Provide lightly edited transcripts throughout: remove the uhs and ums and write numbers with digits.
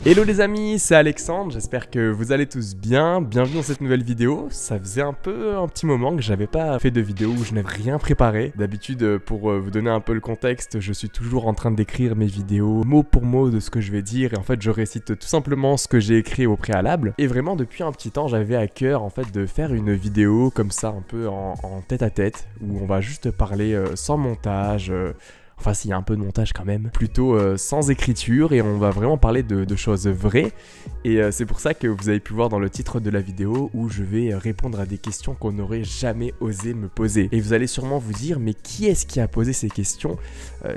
Hello les amis, c'est Alexandre, j'espère que vous allez tous bien, bienvenue dans cette nouvelle vidéo. Ça faisait un petit moment que j'avais pas fait de vidéo où je n'avais rien préparé. D'habitude, pour vous donner un peu le contexte, je suis toujours en train d'écrire mes vidéos mot pour mot de ce que je vais dire et en fait je récite tout simplement ce que j'ai écrit au préalable. Et vraiment depuis un petit temps j'avais à cœur en fait de faire une vidéo comme ça un peu en tête à tête où on va juste parler sans montage. Enfin, s'il y a un peu de montage quand même, plutôt sans écriture et on va vraiment parler de choses vraies. Et c'est pour ça que vous avez pu voir dans le titre de la vidéo où je vais répondre à des questions qu'on n'aurait jamais osé me poser. Et vous allez sûrement vous dire, mais qui est-ce qui a posé ces questions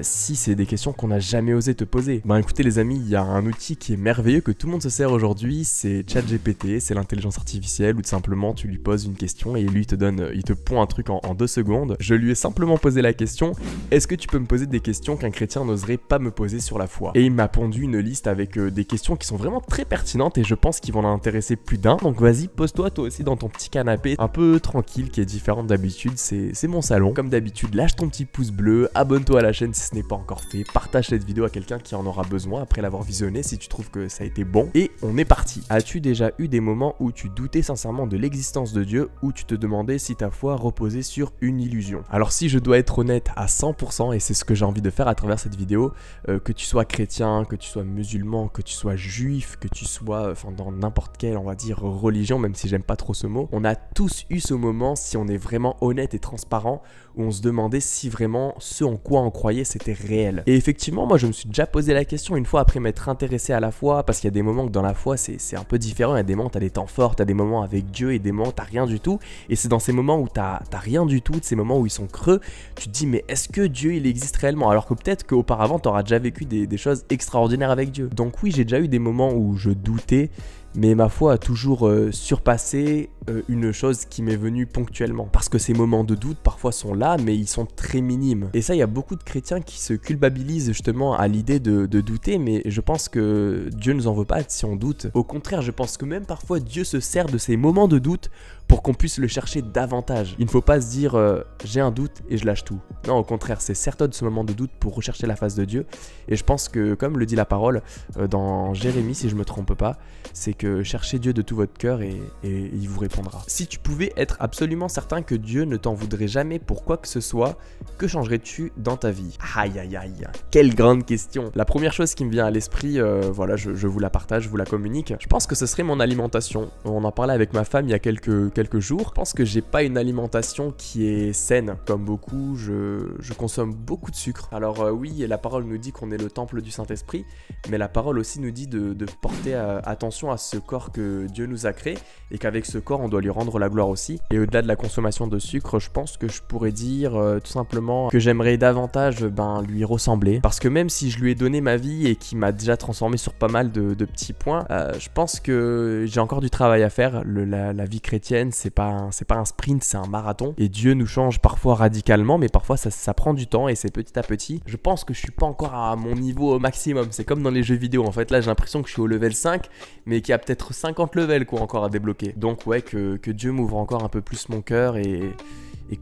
si c'est des questions qu'on n'a jamais osé te poser? Ben écoutez les amis, il y a un outil qui est merveilleux que tout le monde se sert aujourd'hui, c'est ChatGPT, c'est l'intelligence artificielle où tout simplement tu lui poses une question et lui il te pond un truc en 2 secondes. Je lui ai simplement posé la question, est-ce que tu peux me poser des questions qu'un chrétien n'oserait pas me poser sur la foi? Et il m'a pondu une liste avec des questions qui sont vraiment très pertinentes et je pense qu'ils vont en intéresser plus d'un. Donc vas-y, pose-toi toi aussi dans ton petit canapé un peu tranquille qui est différent d'habitude, c'est mon salon. Comme d'habitude, lâche ton petit pouce bleu, abonne-toi à la chaîne si ce n'est pas encore fait, partage cette vidéo à quelqu'un qui en aura besoin après l'avoir visionnée si tu trouves que ça a été bon. Et on est parti. As-tu déjà eu des moments où tu doutais sincèrement de l'existence de Dieu, où tu te demandais si ta foi reposait sur une illusion? Alors si je dois être honnête à 100%, et c'est ce que j'ai envie de faire à travers cette vidéo, que tu sois chrétien, que tu sois musulman, que tu sois juif, que tu sois dans n'importe quelle, on va dire, religion, même si j'aime pas trop ce mot, on a tous eu ce moment, si on est vraiment honnête et transparent, où on se demandait si vraiment ce en quoi on croyait c'était réel. Et effectivement, moi je me suis déjà posé la question une fois après m'être intéressé à la foi, parce qu'il y a des moments que dans la foi c'est un peu différent, il y a des moments où t'as des temps forts, t'as des moments avec Dieu et des moments où t'as rien du tout, et c'est dans ces moments où t'as rien du tout, de ces moments où ils sont creux, tu te dis mais est-ce que Dieu il existe réellement? Alors que peut-être qu'auparavant t'auras déjà vécu des choses extraordinaires avec Dieu. Donc oui, j'ai déjà eu des moments où je doutais, mais ma foi a toujours surpassé une chose qui m'est venue ponctuellement. Parce que ces moments de doute parfois sont là, mais ils sont très minimes. Et ça, il y a beaucoup de chrétiens qui se culpabilisent justement à l'idée de douter, mais je pense que Dieu ne nous en veut pas si on doute. Au contraire, je pense que même parfois Dieu se sert de ces moments de doute pour qu'on puisse le chercher davantage. Il ne faut pas se dire j'ai un doute et je lâche tout. Non, au contraire, c'est sers-toi de ce moment de doute pour rechercher la face de Dieu. Et je pense que, comme le dit la parole dans Jérémie, si je ne me trompe pas, c'est que cherchez Dieu de tout votre cœur et il vous répondra. Si tu pouvais être absolument certain que Dieu ne t'en voudrait jamais pour quoi que ce soit, que changerais-tu dans ta vie? Aïe aïe aïe, quelle grande question. La première chose qui me vient à l'esprit, voilà, je vous la partage, je vous la communique. Je pense que ce serait mon alimentation. On en parlait avec ma femme il y a quelques jours. Je pense que j'ai pas une alimentation qui est saine. Comme beaucoup, je consomme beaucoup de sucre. Alors oui, la parole nous dit qu'on est le temple du Saint-Esprit, mais la parole aussi nous dit de porter attention à ce corps que Dieu nous a créé et qu'avec ce corps, on doit lui rendre la gloire aussi. Et au-delà de la consommation de sucre, je pense que je pourrais dire tout simplement que j'aimerais davantage lui ressembler. Parce que même si je lui ai donné ma vie et qu'il m'a déjà transformé sur pas mal de petits points, je pense que j'ai encore du travail à faire. La vie chrétienne, c'est pas un sprint, c'est un marathon. Et Dieu nous change parfois radicalement, mais parfois ça prend du temps et c'est petit à petit. Je pense que je suis pas encore à mon niveau au maximum. C'est comme dans les jeux vidéo. En fait, là, j'ai l'impression que je suis au level 5, mais qu'il y a peut-être 50 levels quoi encore à débloquer. Donc ouais, que Dieu m'ouvre encore un peu plus mon cœur et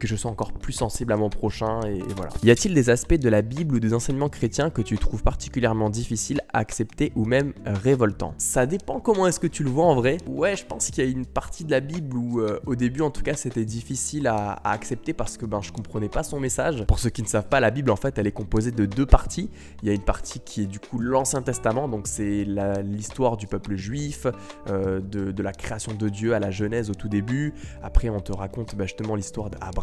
que je sois encore plus sensible à mon prochain et voilà. Y a-t-il des aspects de la Bible ou des enseignements chrétiens que tu trouves particulièrement difficiles à accepter ou même révoltants? Ça dépend comment est-ce que tu le vois en vrai. Ouais, je pense qu'il y a une partie de la Bible où au début en tout cas c'était difficile à accepter parce que je comprenais pas son message. Pour ceux qui ne savent pas, la Bible en fait elle est composée de 2 parties. Il y a une partie qui est du coup l'Ancien Testament, donc c'est l'histoire du peuple juif, de la création de Dieu à la Genèse au tout début. Après on te raconte justement l'histoire d'Abraham,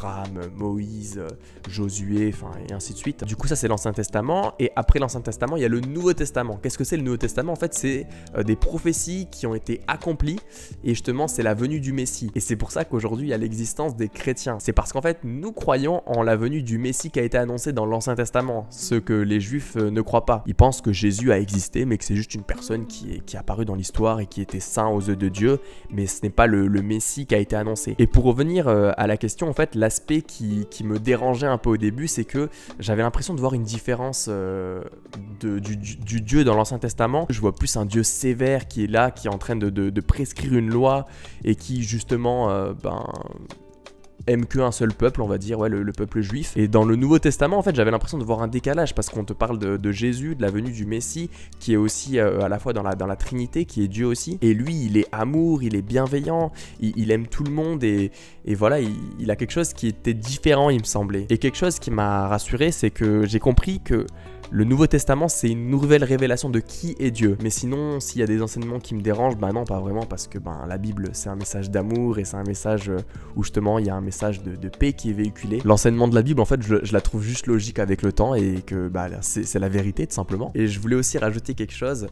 Moïse, Josué, et ainsi de suite. Du coup, ça c'est l'Ancien Testament. Et après l'Ancien Testament, il y a le Nouveau Testament. Qu'est-ce que c'est le Nouveau Testament? En fait, c'est des prophéties qui ont été accomplies. Et justement, c'est la venue du Messie. Et c'est pour ça qu'aujourd'hui, il y a l'existence des chrétiens. C'est parce qu'en fait, nous croyons en la venue du Messie qui a été annoncée dans l'Ancien Testament. Ce que les Juifs ne croient pas. Ils pensent que Jésus a existé, mais que c'est juste une personne qui est apparue dans l'histoire et qui était saint aux yeux de Dieu. Mais ce n'est pas le Messie qui a été annoncé. Et pour revenir à la question, en fait, l'aspect qui me dérangeait un peu au début, c'est que j'avais l'impression de voir une différence du Dieu dans l'Ancien Testament. Je vois plus un Dieu sévère qui est là, qui est en train de prescrire une loi et qui justement aime qu'un seul peuple, on va dire, ouais, le peuple juif. Et dans le Nouveau Testament, en fait, j'avais l'impression de voir un décalage parce qu'on te parle de Jésus, de la venue du Messie, qui est aussi à la fois dans la Trinité, qui est Dieu aussi. Et lui, il est amour, il est bienveillant, il aime tout le monde et voilà, il a quelque chose qui était différent, il me semblait. Et quelque chose qui m'a rassuré, c'est que j'ai compris que le Nouveau Testament, c'est une nouvelle révélation de qui est Dieu. Mais sinon, s'il y a des enseignements qui me dérangent, bah non, pas vraiment, parce que la Bible, c'est un message d'amour et c'est un message où justement, il y a un message de paix qui est véhiculé. L'enseignement de la Bible, en fait, je la trouve juste logique avec le temps et que c'est la vérité, tout simplement. Et je voulais aussi rajouter quelque chose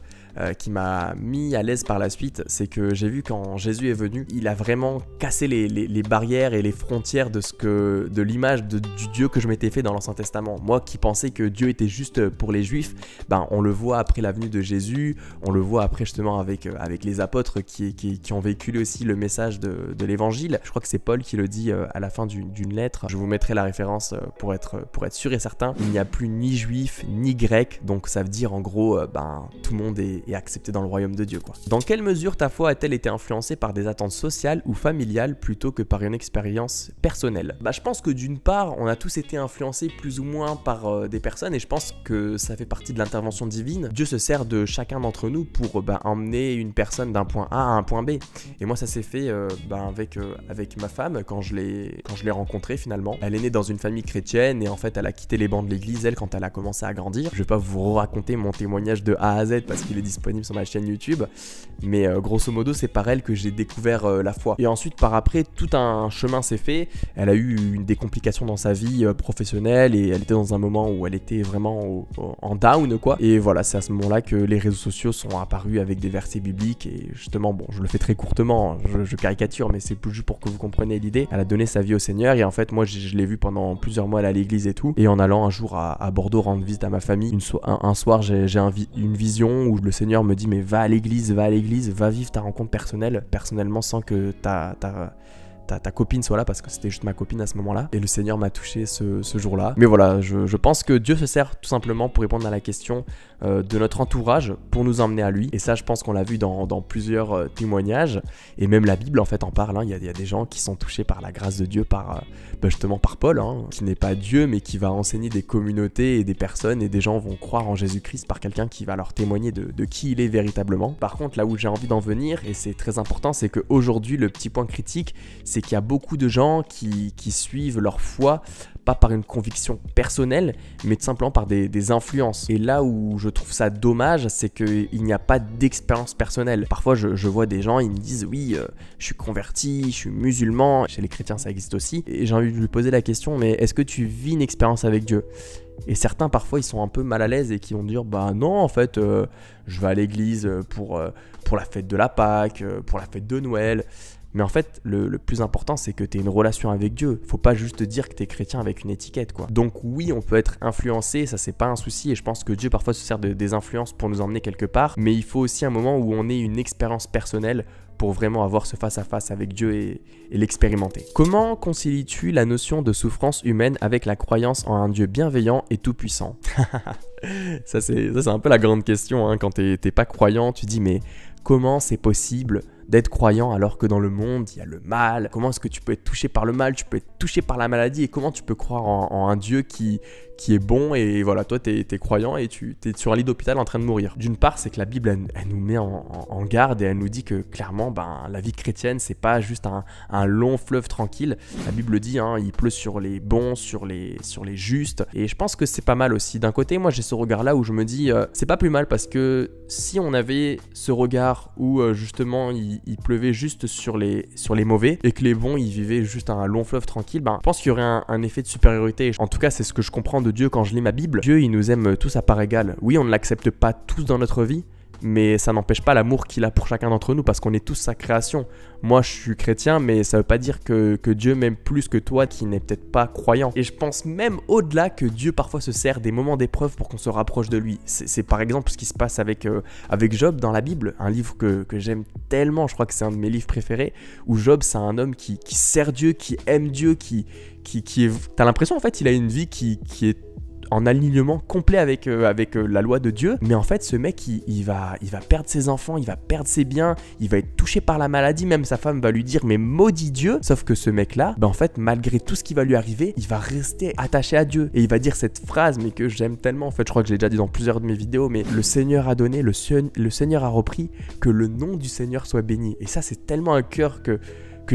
qui m'a mis à l'aise par la suite, c'est que j'ai vu quand Jésus est venu, il a vraiment cassé les barrières et les frontières de l'image du Dieu que je m'étais fait dans l'Ancien Testament. Moi qui pensais que Dieu était juste pour les Juifs, on le voit après la venue de Jésus, on le voit après justement avec les apôtres qui ont véhiculé aussi le message de l'Évangile. Je crois que c'est Paul qui le dit à la fin d'une lettre. Je vous mettrai la référence pour être sûr et certain. Il n'y a plus ni Juif ni Grec, donc ça veut dire en gros, tout le monde est accepté dans le royaume de Dieu, quoi. Dans quelle mesure ta foi a-t-elle été influencée par des attentes sociales ou familiales plutôt que par une expérience personnelle? Je pense que d'une part, on a tous été influencés plus ou moins par des personnes et je pense que ça fait partie de l'intervention divine. Dieu se sert de chacun d'entre nous pour emmener une personne d'un point A à un point B. Et moi, ça s'est fait avec ma femme quand je l'ai rencontrée finalement. Elle est née dans une famille chrétienne et en fait, elle a quitté les bancs de l'église, elle, quand elle a commencé à grandir. Je vais pas vous raconter mon témoignage de A à Z parce qu'il est disponible sur ma chaîne YouTube, mais grosso modo, c'est par elle que j'ai découvert la foi. Et ensuite, par après, tout un chemin s'est fait. Elle a eu des complications dans sa vie professionnelle et elle était dans un moment où elle était vraiment en down, quoi. Et voilà, c'est à ce moment-là que les réseaux sociaux sont apparus avec des versets bibliques et justement, bon, je le fais très courtement, je caricature, mais c'est plus juste pour que vous compreniez l'idée. Elle a donné sa vie au Seigneur et en fait, moi, je l'ai vu pendant plusieurs mois aller à l'église et tout. Et en allant un jour à Bordeaux rendre visite à ma famille, un soir, j'ai une vision où le Seigneur me dit mais va à l'église, va vivre ta rencontre personnellement sans que ta copine soit là, parce que c'était juste ma copine à ce moment-là. Et le Seigneur m'a touché ce jour-là. Mais voilà, je pense que Dieu se sert tout simplement pour répondre à la question de notre entourage, pour nous emmener à lui. Et ça, je pense qu'on l'a vu dans plusieurs témoignages. Et même la Bible, en fait, en parle. Il y a des gens qui sont touchés par la grâce de Dieu, justement par Paul, qui n'est pas Dieu, mais qui va enseigner des communautés et des personnes. Et des gens vont croire en Jésus-Christ par quelqu'un qui va leur témoigner de qui il est véritablement. Par contre, là où j'ai envie d'en venir, et c'est très important, c'est qu'aujourd'hui, le petit point critique, c'est qu'il y a beaucoup de gens qui suivent leur foi pas par une conviction personnelle, mais tout simplement par des influences. Et là où je trouve ça dommage, c'est qu'il n'y a pas d'expérience personnelle. Parfois, je vois des gens, ils me disent « Oui, je suis converti, je suis musulman. » Chez les chrétiens, ça existe aussi. Et j'ai envie de lui poser la question « Mais est-ce que tu vis une expérience avec Dieu ?» Et certains, parfois, ils sont un peu mal à l'aise et qui vont dire « Bah non, en fait, je vais à l'église pour la fête de la Pâque, pour la fête de Noël. » Mais en fait, le plus important, c'est que tu aies une relation avec Dieu. Faut pas juste te dire que tu es chrétien avec une étiquette, quoi. Donc oui, on peut être influencé, ça c'est pas un souci, et je pense que Dieu parfois se sert des influences pour nous emmener quelque part, mais il faut aussi un moment où on ait une expérience personnelle pour vraiment avoir ce face-à-face avec Dieu et l'expérimenter. Comment concilies-tu la notion de souffrance humaine avec la croyance en un Dieu bienveillant et tout-puissant? Ça c'est un peu la grande question, hein. Quand t'es pas croyant, tu dis mais comment c'est possible d'être croyant alors que dans le monde il y a le mal? Comment est-ce que tu peux être touché par le mal, tu peux être touché par la maladie, et comment tu peux croire en un Dieu qui est bon? Et voilà, toi t'es croyant et t'es sur un lit d'hôpital en train de mourir. D'une part, c'est que la Bible elle nous met en garde et elle nous dit que clairement la vie chrétienne c'est pas juste un long fleuve tranquille. La Bible dit il pleut sur les bons, sur les justes, et je pense que c'est pas mal aussi. D'un côté, moi j'ai ce regard là où je me dis c'est pas plus mal, parce que si on avait ce regard où justement il pleuvait juste sur les mauvais et que les bons ils vivaient juste un long fleuve tranquille, je pense qu'il y aurait un effet de supériorité. En tout cas, c'est ce que je comprends de Dieu quand je lis ma Bible. Dieu, il nous aime tous à part égale. Oui, on ne l'accepte pas tous dans notre vie, mais ça n'empêche pas l'amour qu'il a pour chacun d'entre nous, parce qu'on est tous sa création. Moi, je suis chrétien, mais ça veut pas dire que Dieu m'aime plus que toi qui n'es peut-être pas croyant. Et je pense même au-delà que Dieu parfois se sert des moments d'épreuve pour qu'on se rapproche de lui. C'est par exemple ce qui se passe avec Job dans la Bible, un livre que j'aime tellement, je crois que c'est un de mes livres préférés, où Job, c'est un homme qui sert Dieu, qui aime Dieu, qui est... T'as l'impression en fait il a une vie qui est en alignement complet avec la loi de Dieu. Mais en fait, ce mec, il va perdre ses enfants, il va perdre ses biens, il va être touché par la maladie, même sa femme va lui dire mais maudit Dieu. Sauf que ce mec-là, en fait, malgré tout ce qui va lui arriver, il va rester attaché à Dieu. Et il va dire cette phrase, mais que j'aime tellement, en fait, je crois que je l'ai déjà dit dans plusieurs de mes vidéos, mais le Seigneur a donné, le Seigneur a repris, que le nom du Seigneur soit béni. Et ça, c'est tellement un cœur que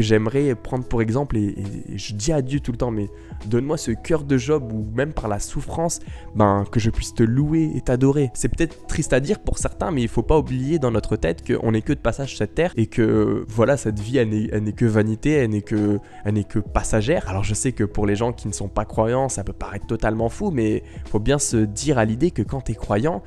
j'aimerais prendre pour exemple, et je dis à Dieu tout le temps, mais donne-moi ce cœur de Job où même par la souffrance, que je puisse te louer et t'adorer. C'est peut-être triste à dire pour certains, mais il faut pas oublier dans notre tête qu'on n'est que de passage sur cette terre et que voilà, cette vie elle n'est que vanité, elle n'est que passagère. Alors je sais que pour les gens qui ne sont pas croyants, ça peut paraître totalement fou, mais faut bien se dire à l'idée que quand tu es croyant,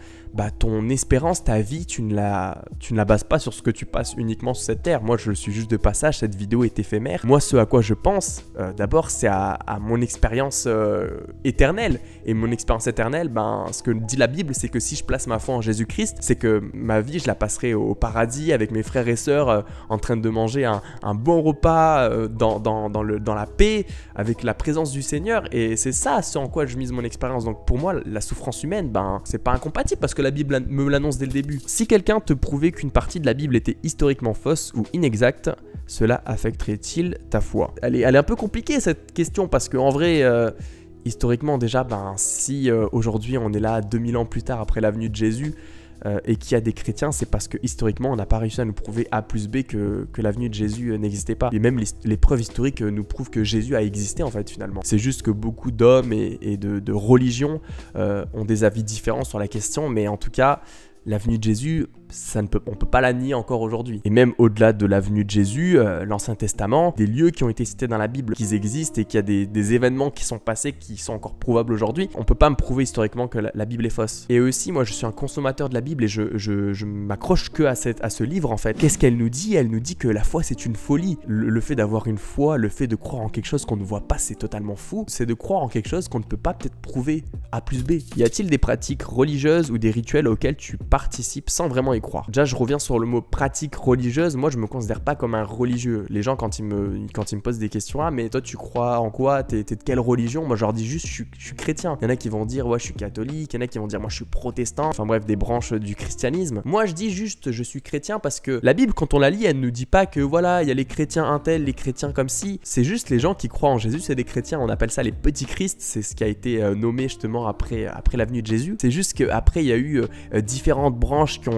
ton espérance, ta vie, tu ne la bases pas sur ce que tu passes uniquement sur cette terre. Moi, je suis juste de passage, cette vidéo est éphémère. Moi, ce à quoi je pense, d'abord, c'est à mon expérience éternelle. Et mon expérience éternelle, ce que dit la Bible, c'est que si je place ma foi en Jésus-Christ, c'est que ma vie, je la passerai au paradis avec mes frères et sœurs en train de manger un bon repas dans la paix, avec la présence du Seigneur. Et c'est ça, ce en quoi je mise mon expérience. Donc pour moi, la souffrance humaine, c'est pas incompatible parce que la Bible me l'annonce dès le début. Si quelqu'un te prouvait qu'une partie de la Bible était historiquement fausse ou inexacte, cela affecterait-il ta foi? Elle est un peu compliquée cette question parce qu'en vrai, historiquement déjà, si aujourd'hui on est là 2000 ans plus tard après la venue de Jésus et qu'il y a des chrétiens, c'est parce que historiquement on n'a pas réussi à nous prouver A plus B que la venue de Jésus n'existait pas. Et même les preuves historiques nous prouvent que Jésus a existé en fait finalement. C'est juste que beaucoup d'hommes et de religions ont des avis différents sur la question, mais en tout cas, la venue de Jésus, on peut pas la nier encore aujourd'hui. Et même au-delà de la venue de Jésus, l'Ancien Testament, des lieux qui ont été cités dans la Bible, qu'ils existent et qu'il y a des événements qui sont passés, qui sont encore prouvables aujourd'hui, on peut pas me prouver historiquement que la Bible est fausse. Et aussi, moi je suis un consommateur de la Bible et je m'accroche que à ce livre en fait. Qu'est-ce qu'elle nous dit? Elle nous dit que la foi c'est une folie. Le fait d'avoir une foi, le fait de croire en quelque chose qu'on ne voit pas, c'est totalement fou. C'est de croire en quelque chose qu'on ne peut pas peut-être prouver A plus B. Y a-t-il des pratiques religieuses ou des rituels auxquels tu participes sans vraiment y croire? Déjà, je reviens sur le mot pratique religieuse. Moi, je me considère pas comme un religieux. Les gens, quand ils me posent des questions, mais toi, tu crois en quoi? T'es de quelle religion? Moi, je leur dis juste, je suis chrétien. Il y en a qui vont dire, ouais, je suis catholique. Il y en a qui vont dire, moi, je suis protestant. Enfin bref, des branches du christianisme. Moi, je dis juste, je suis chrétien parce que la Bible, quand on la lit, elle ne dit pas que voilà, il y a les chrétiens un tel, les chrétiens comme si. C'est juste les gens qui croient en Jésus, c'est des chrétiens. On appelle ça les petits Christ. C'est ce qui a été nommé justement après la venue de Jésus. C'est juste qu'après, il y a eu différentes branches qui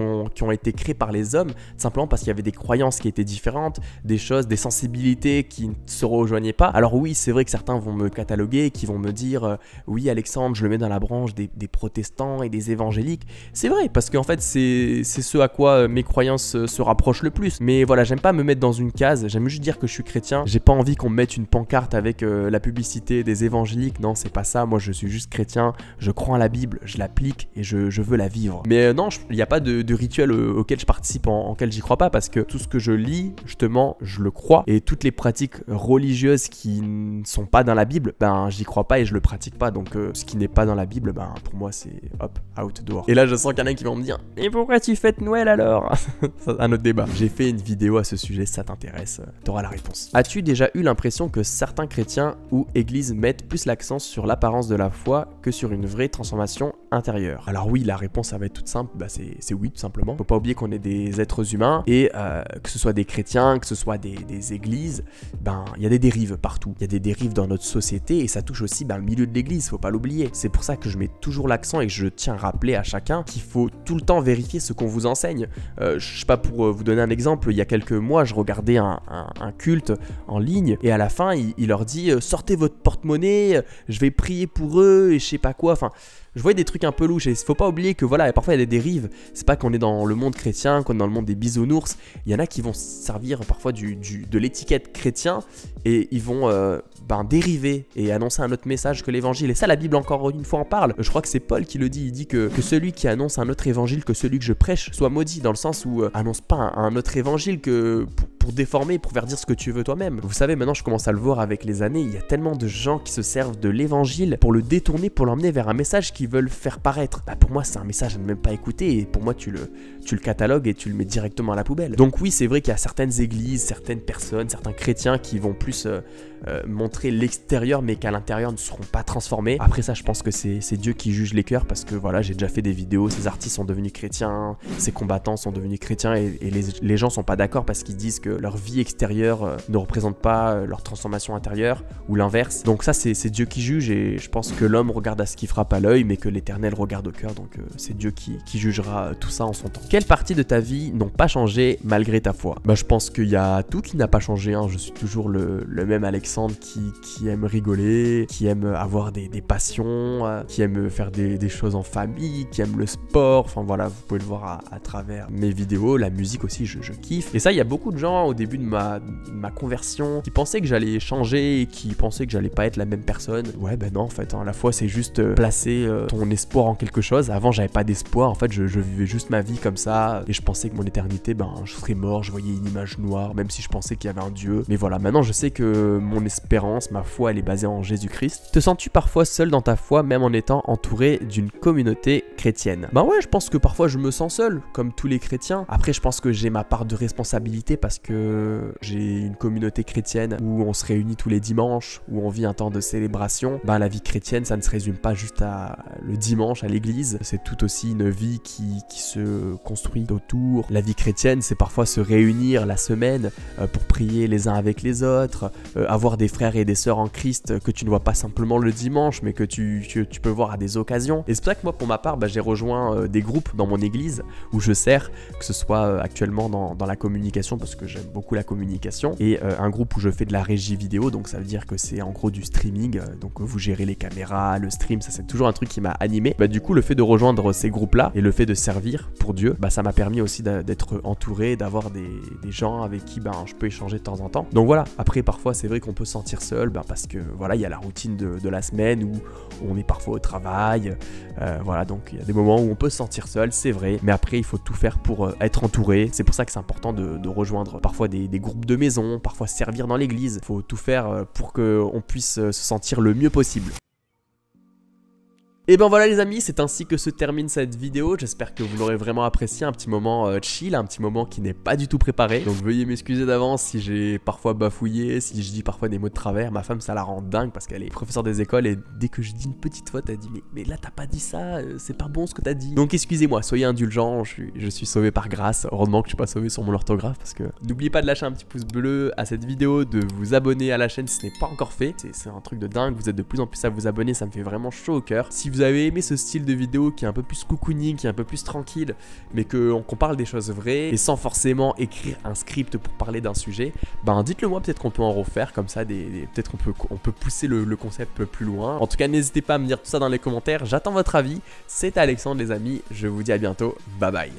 ont été créées par les hommes, simplement parce qu'il y avait des croyances qui étaient différentes, des choses, des sensibilités qui ne se rejoignaient pas. Alors oui, c'est vrai que certains vont me cataloguer, qui vont me dire oui Alexandre, je le mets dans la branche des protestants et des évangéliques. C'est vrai, parce qu'en fait c'est ce à quoi mes croyances se rapprochent le plus. Mais voilà, j'aime pas me mettre dans une case, j'aime juste dire que je suis chrétien. J'ai pas envie qu'on me mette une pancarte avec la publicité des évangéliques, non c'est pas ça. Moi je suis juste chrétien, je crois en la Bible, je l'applique et je veux la vivre. Mais non, il n'y a pas de rituel auquel je participe en quel j'y crois pas, parce que tout ce que je lis, justement, je le crois, et toutes les pratiques religieuses qui ne sont pas dans la Bible, j'y crois pas et je le pratique pas. Donc ce qui n'est pas dans la Bible, pour moi c'est hop, outdoor. Et là je sens qu'il y en a qui vont me dire, mais pourquoi tu fêtes Noël alors? C'est un autre débat. J'ai fait une vidéo à ce sujet, si ça t'intéresse, t'auras la réponse. As-tu déjà eu l'impression que certains chrétiens ou églises mettent plus l'accent sur l'apparence de la foi que sur une vraie transformation intérieure? Alors oui, la réponse ça va être toute simple, c'est oui tout simplement. Faut pas oublier qu'on est des êtres humains et que ce soit des chrétiens, que ce soit des églises, il y a des dérives partout. Il y a des dérives dans notre société et ça touche aussi le milieu de l'église, faut pas l'oublier. C'est pour ça que je mets toujours l'accent et que je tiens à rappeler à chacun qu'il faut tout le temps vérifier ce qu'on vous enseigne. Je sais pas, pour vous donner un exemple, il y a quelques mois, je regardais un culte en ligne et à la fin, il leur dit sortez votre porte-monnaie, je vais prier pour eux et je sais pas quoi. Enfin, je voyais des trucs un peu louches et il faut pas oublier que voilà, parfois il y a des dérives. C'est pas qu'on est dans le monde chrétien, qu'on est dans le monde des bisounours. Il y en a qui vont servir parfois de l'étiquette chrétien et ils vont dériver et annoncer un autre message que l'évangile. Et ça, la Bible encore une fois en parle. Je crois que c'est Paul qui le dit. Il dit que celui qui annonce un autre évangile que celui que je prêche soit maudit, dans le sens où annonce pas un autre évangile que pour déformer, pour faire dire ce que tu veux toi-même. Vous savez, maintenant je commence à le voir avec les années, il y a tellement de gens qui se servent de l'évangile pour le détourner, pour l'emmener vers un message qu'ils veulent faire paraître. Pour moi c'est un message à ne même pas écouter et pour moi tu le catalogues et tu le mets directement à la poubelle. Donc oui, c'est vrai qu'il y a certaines églises, certaines personnes, certains chrétiens qui vont plus montrer montrer l'extérieur mais qu'à l'intérieur ne seront pas transformés. Après ça, je pense que c'est Dieu qui juge les cœurs, parce que voilà, j'ai déjà fait des vidéos, ces artistes sont devenus chrétiens, ces combattants sont devenus chrétiens, et les gens sont pas d'accord parce qu'ils disent que leur vie extérieure ne représente pas leur transformation intérieure, ou l'inverse. Donc ça, c'est Dieu qui juge, et je pense que l'homme regarde à ce qui frappe à l'œil, mais que l'Éternel regarde au cœur. Donc c'est Dieu qui jugera tout ça en son temps. Quelles parties de ta vie n'ont pas changé malgré ta foi? Bah, je pense qu'il y a tout qui n'a pas changé, hein. Je suis toujours le même Alexandre qui aime rigoler, qui aime avoir des passions, qui aime faire des choses en famille, qui aime le sport. Enfin voilà, vous pouvez le voir à travers mes vidéos. La musique aussi, je kiffe. Et ça, il y a beaucoup de gens au début de ma conversion qui pensaient que j'allais changer et qui pensaient que j'allais pas être la même personne. Ouais, ben non, en fait, hein, la foi, c'est juste placer ton espoir en quelque chose. Avant, j'avais pas d'espoir. En fait, je vivais juste ma vie comme ça, et je pensais que mon éternité, ben, je serais mort. Je voyais une image noire, même si je pensais qu'il y avait un Dieu. Mais voilà, maintenant, je sais que mon espérance, ma foi, elle est basée en Jésus-Christ. Te sens-tu parfois seul dans ta foi, même en étant entouré d'une communauté chrétienne? Bah ouais, je pense que parfois je me sens seul, comme tous les chrétiens. Après, je pense que j'ai ma part de responsabilité, parce que j'ai une communauté chrétienne où on se réunit tous les dimanches, où on vit un temps de célébration. Bah, la vie chrétienne, ça ne se résume pas juste à le dimanche à l'église. C'est tout aussi une vie qui se construit autour. La vie chrétienne, c'est parfois se réunir la semaine pour prier les uns avec les autres, avoir des frères et des sœurs en Christ que tu ne vois pas simplement le dimanche, mais que tu peux voir à des occasions. Et c'est pour ça que moi, pour ma part, bah, j'ai rejoint des groupes dans mon église où je sers, que ce soit actuellement dans la communication, parce que j'aime beaucoup la communication, et un groupe où je fais de la régie vidéo, donc ça veut dire que c'est en gros du streaming, donc vous gérez les caméras, le stream, ça c'est toujours un truc qui m'a animé. Bah, du coup, le fait de rejoindre ces groupes-là et le fait de servir pour Dieu, bah, ça m'a permis aussi d'être entouré, d'avoir des gens avec qui je peux échanger de temps en temps. Donc voilà, après parfois c'est vrai qu'on peut se sentir seul, parce que voilà, il y a la routine de la semaine où on est parfois au travail, voilà, donc il y a des moments où on peut se sentir seul, c'est vrai, mais après il faut tout faire pour être entouré. C'est pour ça que c'est important de rejoindre parfois des groupes de maison, parfois servir dans l'église. Il faut tout faire pour qu'on puisse se sentir le mieux possible. Et ben voilà les amis, c'est ainsi que se termine cette vidéo. J'espère que vous l'aurez vraiment apprécié, un petit moment chill, un petit moment qui n'est pas du tout préparé. Donc veuillez m'excuser d'avance si j'ai parfois bafouillé, si je dis parfois des mots de travers. Ma femme, ça la rend dingue parce qu'elle est professeure des écoles, et dès que je dis une petite faute, elle dit mais là t'as pas dit ça, c'est pas bon ce que t'as dit. Donc excusez-moi, soyez indulgents, je suis sauvé par grâce. Heureusement que je suis pas sauvé sur mon orthographe, parce que n'oubliez pas de lâcher un petit pouce bleu à cette vidéo, de vous abonner à la chaîne si ce n'est pas encore fait. C'est un truc de dingue, vous êtes de plus en plus à vous abonner, ça me fait vraiment chaud au cœur. Si vous avez aimé ce style de vidéo qui est un peu plus cocooning, qui est un peu plus tranquille, mais qu'on parle des choses vraies et sans forcément écrire un script pour parler d'un sujet, dites-le moi, peut-être qu'on peut en refaire comme ça, peut-être on peut pousser le concept plus loin. En tout cas, n'hésitez pas à me dire tout ça dans les commentaires, j'attends votre avis. C'était Alexandre les amis, je vous dis à bientôt, bye bye.